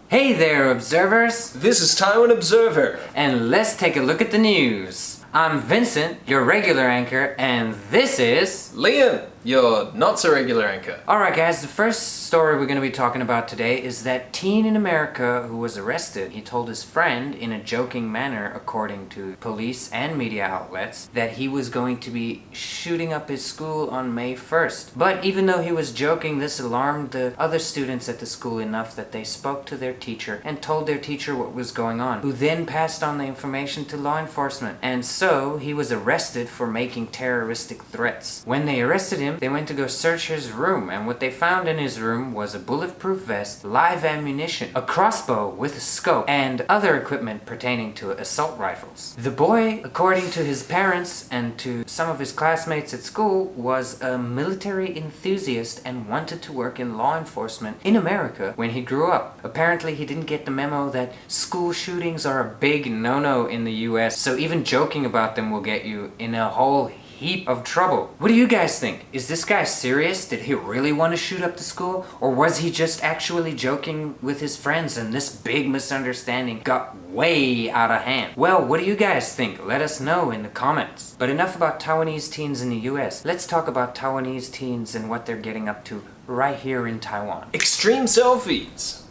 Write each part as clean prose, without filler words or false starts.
Hey there, observers! This is Taiwan Observer. And let's take a look at the news. I'm Vincent, your regular anchor, and this is... Liam, your not-so-regular anchor. Alright guys, the first story we're going to be talking about today is that teen in America who was arrested. He told his friend in a joking manner, according to police and media outlets, that he was going to be shooting up his school on May 1st. But even though he was joking, this alarmed the other students at the school enough that they spoke to their teacher and told their teacher what was going on, who then passed on the information to law enforcement. And so he was arrested for making terroristic threats. When they arrested him, they went to go search his room, and what they found in his room was a bulletproof vest, live ammunition, a crossbow with a scope, and other equipment pertaining to assault rifles. The boy, according to his parents and to some of his classmates at school, was a military enthusiast and wanted to work in law enforcement in America when he grew up. Apparently he didn't get the memo that school shootings are a big no-no in the US, so even joking about them will get you in a whole heap of trouble. What do you guys think? Is this guy serious? Did he really want to shoot up the school? Or was he just actually joking with his friends and this big misunderstanding got way out of hand? Well, what do you guys think? Let us know in the comments. But enough about Taiwanese teens in the US. Let's talk about Taiwanese teens and what they're getting up to right here in Taiwan. Extreme selfies.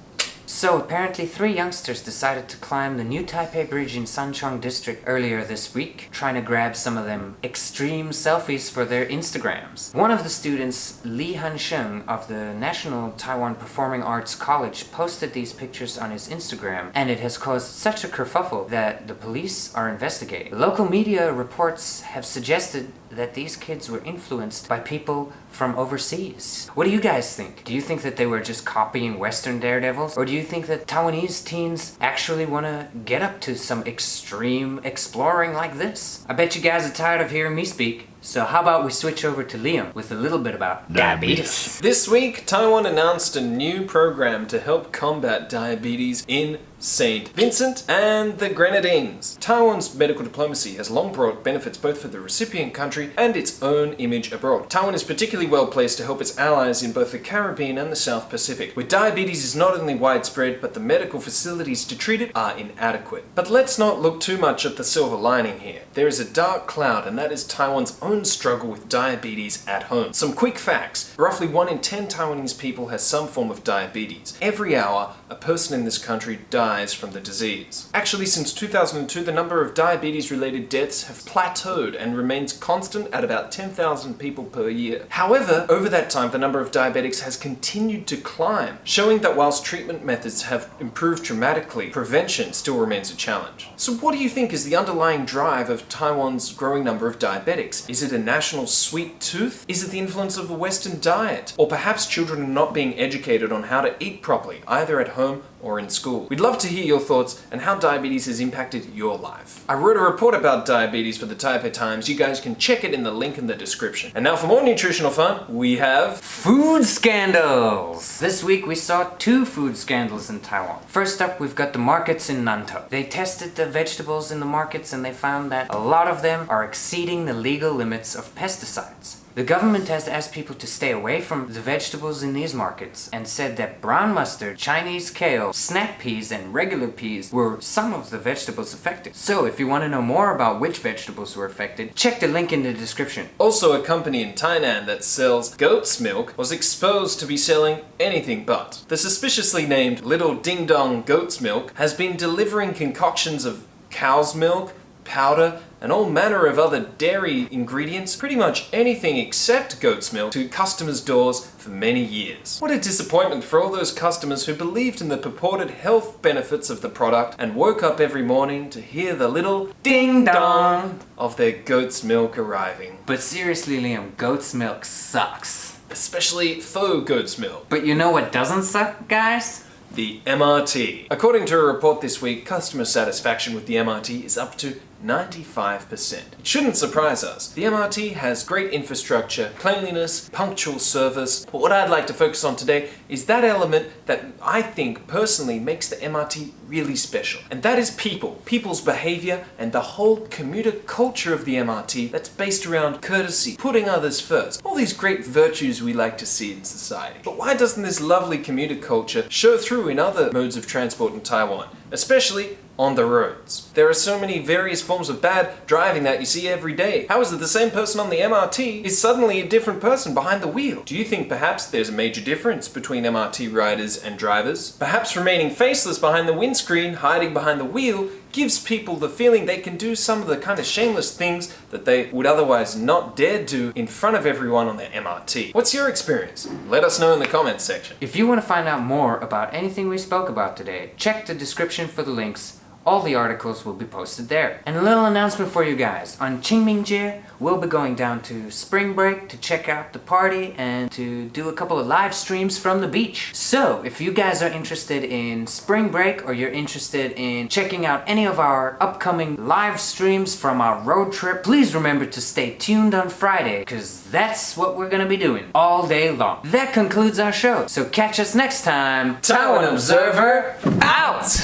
So apparently 3 youngsters decided to climb the new Taipei Bridge in Sanchong district earlier this week, trying to grab some of them extreme selfies for their Instagrams. One of the students, Li Hansheng of the National Taiwan Performing Arts College, posted these pictures on his Instagram, and it has caused such a kerfuffle that the police are investigating. Local media reports have suggested that these kids were influenced by people from overseas. What do you guys think? Do you think that they were just copying Western daredevils? Or do you think that Taiwanese teens actually want to get up to some extreme exploring like this? I bet you guys are tired of hearing me speak. So how about we switch over to Liam with a little bit about diabetes. This week, Taiwan announced a new program to help combat diabetes in St. Vincent and the Grenadines. Taiwan's medical diplomacy has long brought benefits both for the recipient country and its own image abroad. Taiwan is particularly well placed to help its allies in both the Caribbean and the South Pacific, where diabetes is not only widespread, but the medical facilities to treat it are inadequate. But let's not look too much at the silver lining here. There is a dark cloud, and that is Taiwan's own struggle with diabetes at home. Some quick facts. Roughly 1 in 10 Taiwanese people has some form of diabetes. Every hour, a person in this country dies from the disease. Actually, since 2002, the number of diabetes-related deaths have plateaued and remains constant at about 10,000 people per year. However, over that time, the number of diabetics has continued to climb, showing that whilst treatment methods have improved dramatically, prevention still remains a challenge. So what do you think is the underlying drive of Taiwan's growing number of diabetics? Is it a national sweet tooth? Is it the influence of a Western diet? Or perhaps children are not being educated on how to eat properly, either at home or in school? We'd love to hear your thoughts and how diabetes has impacted your life. I wrote a report about diabetes for the Taipei Times. You guys can check it in the link in the description. And now for more nutritional fun, we have food scandals! This week we saw 2 food scandals in Taiwan. First up, we've got the markets in Nantou. They tested the vegetables in the markets and they found that a lot of them are exceeding the legal limits of pesticides. The government has asked people to stay away from the vegetables in these markets and said that brown mustard, Chinese kale, snap peas, and regular peas were some of the vegetables affected. So if you want to know more about which vegetables were affected, check the link in the description. Also, a company in Tainan that sells goat's milk was exposed to be selling anything but. The suspiciously named Little Ding Dong Goat's Milk has been delivering concoctions of cow's milk, powder, and all manner of other dairy ingredients, pretty much anything except goat's milk, to customers' doors for many years. What a disappointment for all those customers who believed in the purported health benefits of the product and woke up every morning to hear the little ding dong of their goat's milk arriving. But seriously, Liam, goat's milk sucks. Especially faux goat's milk. But you know what doesn't suck, guys? The MRT. According to a report this week, customer satisfaction with the MRT is up to 95%. It shouldn't surprise us. The MRT has great infrastructure, cleanliness, punctual service, but what I'd like to focus on today is that element that I think personally makes the MRT really special. And that is people, people's behavior, and the whole commuter culture of the MRT that's based around courtesy, putting others first, all these great virtues we like to see in society. But why doesn't this lovely commuter culture show through in other modes of transport in Taiwan, especially on the roads? There are so many various forms of bad driving that you see every day. How is it the same person on the MRT is suddenly a different person behind the wheel? Do you think perhaps there's a major difference between MRT riders and drivers? Perhaps remaining faceless behind the windscreen, hiding behind the wheel, gives people the feeling they can do some of the kind of shameless things that they would otherwise not dare do in front of everyone on the MRT. What's your experience? Let us know in the comments section. If you want to find out more about anything we spoke about today, check the description for the links. All the articles will be posted there. And a little announcement for you guys. On Qingmingjie, we'll be going down to spring break to check out the party and to do a couple of live streams from the beach. So, if you guys are interested in spring break or you're interested in checking out any of our upcoming live streams from our road trip, please remember to stay tuned on Friday, because that's what we're gonna be doing all day long. That concludes our show. So catch us next time. Taiwan Observer out!